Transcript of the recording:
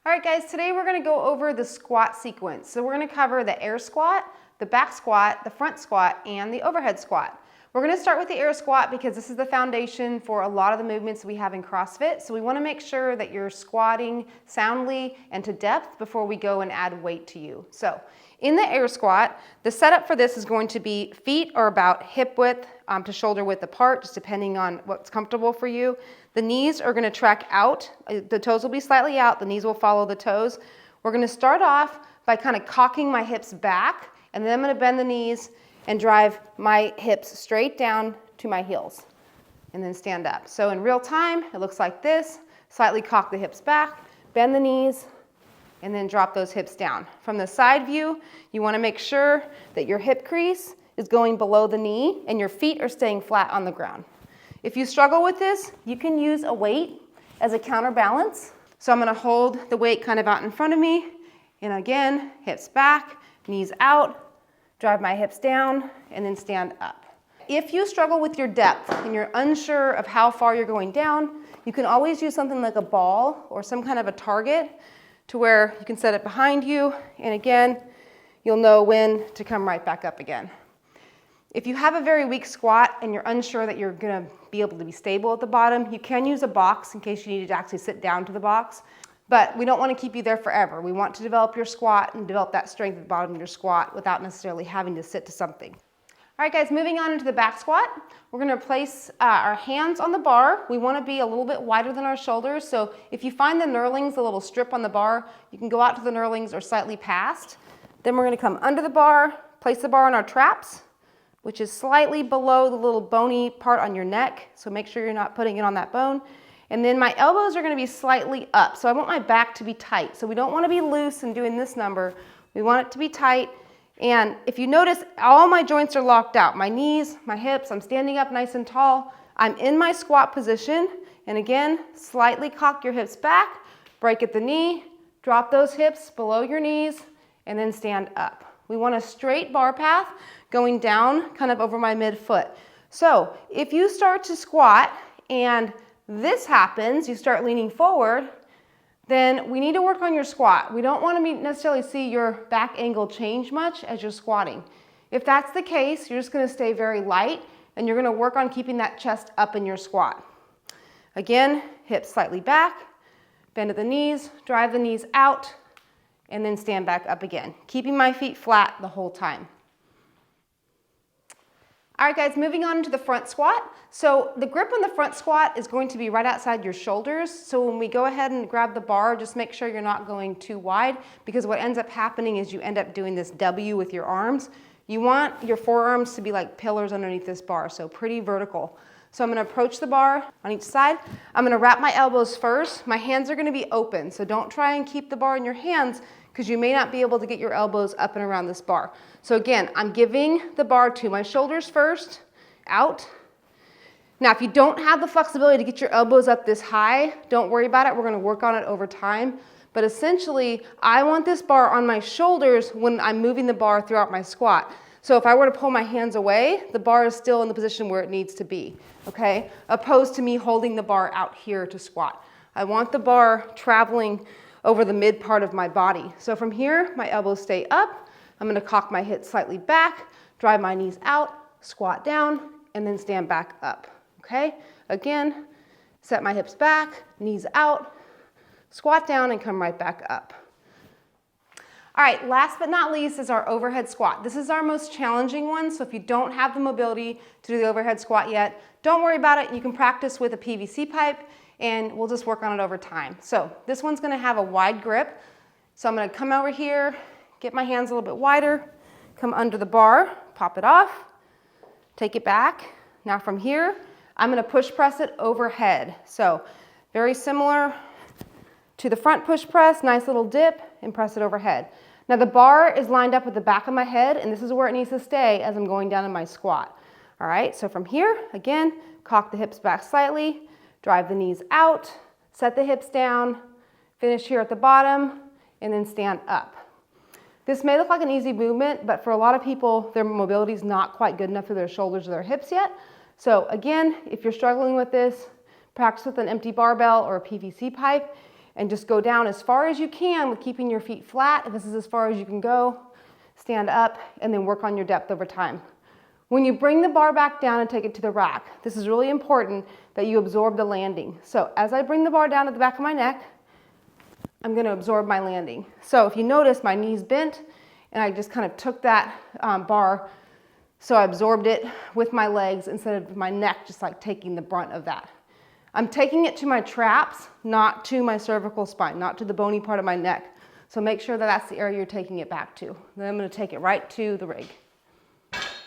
All right guys, today we're gonna go over the squat sequence. So we're gonna cover the air squat, the back squat, the front squat, and the overhead squat. We're gonna start with the air squat because this is the foundation for a lot of the movements we have in CrossFit. So we wanna make sure that you're squatting soundly and to depth before we go and add weight to you. So in the air squat, the setup for this is going to be feet are about hip width to shoulder width apart, just depending on what's comfortable for you. The knees are gonna track out. The toes will be slightly out. The knees will follow the toes. We're gonna start off by kind of cocking my hips back, and then I'm gonna bend the knees and drive my hips straight down to my heels, and then stand up. So in real time, it looks like this. Slightly cock the hips back, bend the knees, and then drop those hips down. From the side view, you wanna make sure that your hip crease is going below the knee and your feet are staying flat on the ground. If you struggle with this, you can use a weight as a counterbalance. So I'm gonna hold the weight kind of out in front of me, and again, hips back, knees out, drive my hips down, and then stand up. If you struggle with your depth and you're unsure of how far you're going down, you can always use something like a ball or some kind of a target to where you can set it behind you, and again, you'll know when to come right back up again. If you have a very weak squat and you're unsure that you're gonna be able to be stable at the bottom, you can use a box in case you need to actually sit down to the box, but we don't wanna keep you there forever. We want to develop your squat and develop that strength at the bottom of your squat without necessarily having to sit to something. All right guys, moving on into the back squat, we're gonna place our hands on the bar. We wanna be a little bit wider than our shoulders, so if you find the knurlings, the little strip on the bar, you can go out to the knurlings or slightly past. Then we're gonna come under the bar, place the bar on our traps, which is slightly below the little bony part on your neck, so make sure you're not putting it on that bone. And then my elbows are gonna be slightly up, so I want my back to be tight. So we don't wanna be loose and doing this number. We want it to be tight. And if you notice, all my joints are locked out. My knees, my hips, I'm standing up nice and tall. I'm in my squat position. And again, slightly cock your hips back, break at the knee, drop those hips below your knees, and then stand up. We want a straight bar path going down kind of over my midfoot. So if you start to squat and this happens, you start leaning forward, then we need to work on your squat. We don't want to necessarily see your back angle change much as you're squatting. If that's the case, you're just going to stay very light and you're going to work on keeping that chest up in your squat. Again, hips slightly back, bend at the knees, drive the knees out, and then stand back up again, keeping my feet flat the whole time. All right guys, moving on to the front squat. So the grip on the front squat is going to be right outside your shoulders. So when we go ahead and grab the bar, just make sure you're not going too wide, because what ends up happening is you end up doing this W with your arms. You want your forearms to be like pillars underneath this bar, so pretty vertical. So I'm gonna approach the bar on each side. I'm gonna wrap my elbows first. My hands are gonna be open, so don't try and keep the bar in your hands because you may not be able to get your elbows up and around this bar. So again, I'm giving the bar to my shoulders first, out. Now, if you don't have the flexibility to get your elbows up this high, don't worry about it. We're gonna work on it over time. But essentially, I want this bar on my shoulders when I'm moving the bar throughout my squat. So if I were to pull my hands away, the bar is still in the position where it needs to be, okay? Opposed to me holding the bar out here to squat. I want the bar traveling over the mid part of my body. So from here, my elbows stay up. I'm gonna cock my hips slightly back, drive my knees out, squat down, and then stand back up, okay? Again, set my hips back, knees out, squat down, and come right back up. All right, last but not least is our overhead squat. This is our most challenging one, so if you don't have the mobility to do the overhead squat yet, don't worry about it. You can practice with a PVC pipe, and we'll just work on it over time. So this one's gonna have a wide grip. So I'm gonna come over here, get my hands a little bit wider, come under the bar, pop it off, take it back. Now from here, I'm gonna push press it overhead. So very similar to the front push press, nice little dip, and press it overhead. Now the bar is lined up with the back of my head, and this is where it needs to stay as I'm going down in my squat. All right, so from here, again, cock the hips back slightly, drive the knees out, set the hips down, finish here at the bottom, and then stand up. This may look like an easy movement, but for a lot of people, their mobility is not quite good enough through their shoulders or their hips yet. So again, if you're struggling with this, practice with an empty barbell or a PVC pipe. and just go down as far as you can with keeping your feet flat. If this is as far as you can go, stand up and then work on your depth over time. When you bring the bar back down and take it to the rack, this is really important that you absorb the landing. So as I bring the bar down to the back of my neck, I'm going to absorb my landing. So if you notice, my knees bent and I just kind of took that bar, so I absorbed it with my legs instead of my neck just like taking the brunt of that. I'm taking it to my traps, not to my cervical spine, not to the bony part of my neck. So make sure that that's the area you're taking it back to. Then I'm going to take it right to the rig.